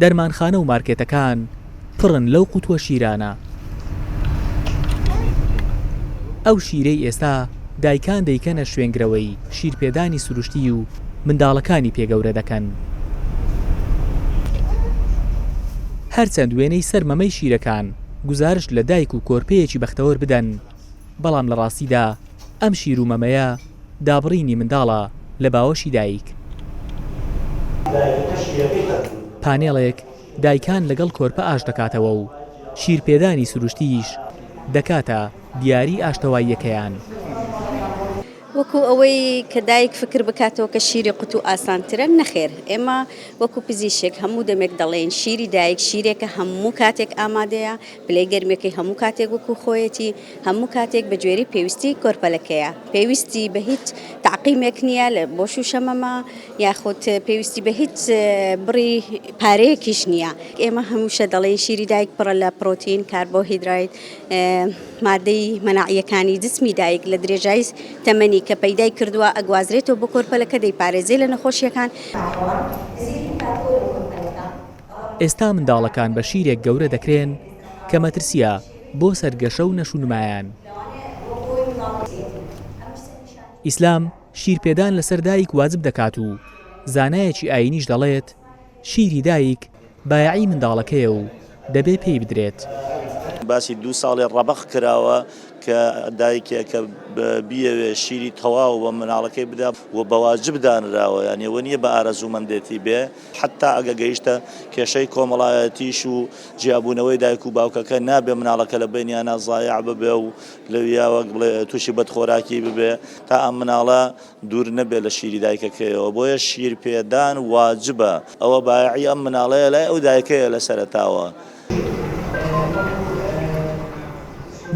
دەرمانخانە و مارکێتەکان پڕن لەو قوتووە شیرانە. ئەو شیرەی ئێستا دایکان دەیکەنە شوێنگرەوەی شیرپێدانی سروشتی و منداڵەکانی پێگەورە دەکەن. هەرچەند وێنەی سەر مەمەی شیرەکان گزارش لە دایک و کۆرپەیەکی بەختەوەر بدەن، بەڵام لە ڕاستیدا ئەم شیر و مەمەیە دابڕینی منداڵە لە باوەشی دایک. پانێڵێک دایکان لەگەڵ کۆرپە ئاش دەکاتەوە و شیرپێدانی سروشتیش دەکاتە دیاری ئاشتەواییەکەیان. وەکو ئەوەی کە دایک فکر بکاتەوە کە شیری قوت و ئاسانترە، نەخێر. ئێمە وەکو پزیشک هەموو دەمێک دەڵێن شیری دایک شیرێکە هەموو کاتێک ئامادەیە، پلەی گەرمەکەی هەموو کاتێک وەکو خۆیەتی، هەموو کاتێک بە گوێرەی پێویستی کۆرپەلەکەیە. پێویستی بە هیچ تعقیمێک نییە لە بۆ شوشەمەمە یاخود پێویستی بە هیچ بڕی پارەیەکیش نییە. ئێمە هەمووشە دەڵێن شیری دایک پڕە لە پرۆتین، کاربۆهیدرات، مادەی مەناعیەکانی جسمی دایک لە درێژایی تەمەنی کە پەیدای کردووە ئەگوازرێتەوە بۆ کۆرپەلەکە دەیپارێزێ لە نەخۆشیەکان. ئێستا منداڵەکان بە شیرێک گەورە دەکرێن کە مەترسیە بۆ سەرگەشە و نەشونمایان. ئیسلام شیرپێدان لەسەر دایک واجب دەکات و زانایەکی ئاینیش دەڵێت شیری دایک بایعی منداڵەکەیە و دەبێ پێی بدرێت. باسی 2 ساڵی ڕەبەخ کراوە کە دایکێک کە بیەوێ شیری تەواو بە مناڵەکەی بدا و بەواجب دانراوە، یعنی ئەوە نییە بە ئارەزوومەندێتی بێ، حتا ئەگە گەیشتە کێشەی کۆمەڵایەتیش و جیابوونەوەی دایک و باوکەکە نابێ مناڵەکە لە بینیانە زایع ببێ و لەویاوە بڵێ تووشی بەدخۆراکی ببێ تا ئەم مناڵە دوور نەبێ لە شیری دایکەکەیەوە. بۆیە شیرپێدان واجبە، ئەوە بایعی ئەم مناڵەیە لای ئەو دایکەیە لە سەرەتاوە.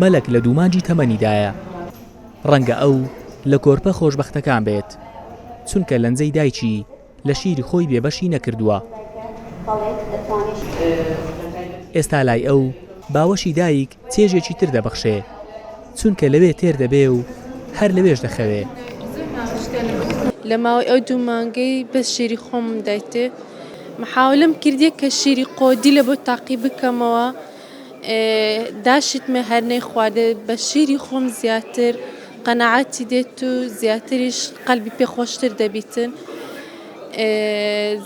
مەلەک لە دوومانجی تەمەنیدایە، ڕەنگە ئەو لە کۆرپە خۆشبەختەکان بێت، چونکە لەنجەی دایکی لە شیری خۆی بێبەشی نەکردووە. ئێستا لای ئەو باوەشی دایک چێژێکی تر دەبەخشێ، چونکە لەوێ تێر دەبێ و هەر لەوێش دەخەوێ. لە ماوەی ئەو 2 مانگەی بەس شیری خۆم دایتێ محاولم کردێ کە شیری قۆدی لە بۆ تاقی بکەمەوە، داشتمە هەرنەی خواردە بە شیری خۆم زیاتر قەنەعەتی دێت و زیاتریش قەلبی پێخۆشتر دەبیتن.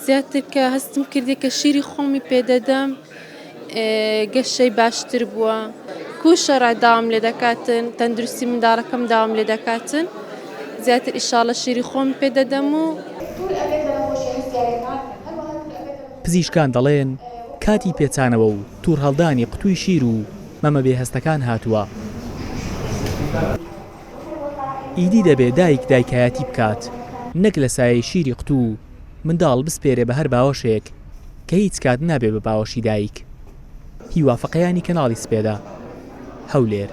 زیاتر کە هەستم کردێ کە شیری خۆمی پێدەدەم گەشەی باشتر بووە، کوشە ڕاداوام لێ دەکاتن، تەندروستی منداڵەکەم داوام لێ دەکاتن. زیاتر ئیشاڵە شیری خۆمی پێدەدەم و پزیشکان دەڵێن کاتی پێچانەوە و توور هەڵدانی قوتووی شیر و مەمە بێهەستەکان هاتووە. ئیدی دەبێ دایک دایکایەتی بکات، نەک لە سایەی شیری قوتوو منداڵ بسپێرێ بە هەر باوەشێک کە هیچ کات نابێ بە باوەشی دایک. هیوافەقەیانی کەناڵی سپێدا، هەولێر.